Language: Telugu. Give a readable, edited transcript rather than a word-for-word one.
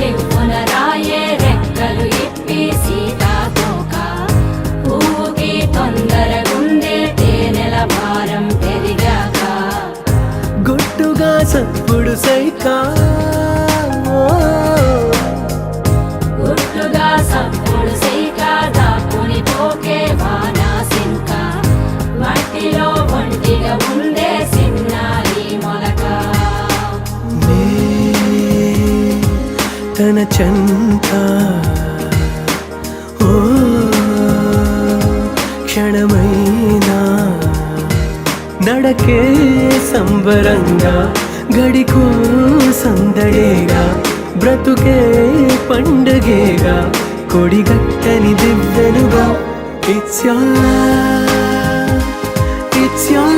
రివ్వున రాయే రెక్కలు ఇప్పి సీతాకోక పువ్వుకి తొందరగుందే తేనెల భారం పెరిగాక గుట్టుగా సప్పుడు సైకా గుట్టుగా సప్పుడు సైక దాక్కుని పోకే వానా సింక మట్టిలో ఒంటిగా ఉందే సిన్నారి మొలక తన చెంత ఓ క్షణమైనా నడకే సంబరంగా గడికో సందడేగా బ్రతుకే పండగేగా కొడిగట్టని దివ్వెనుగా it's your love, it's your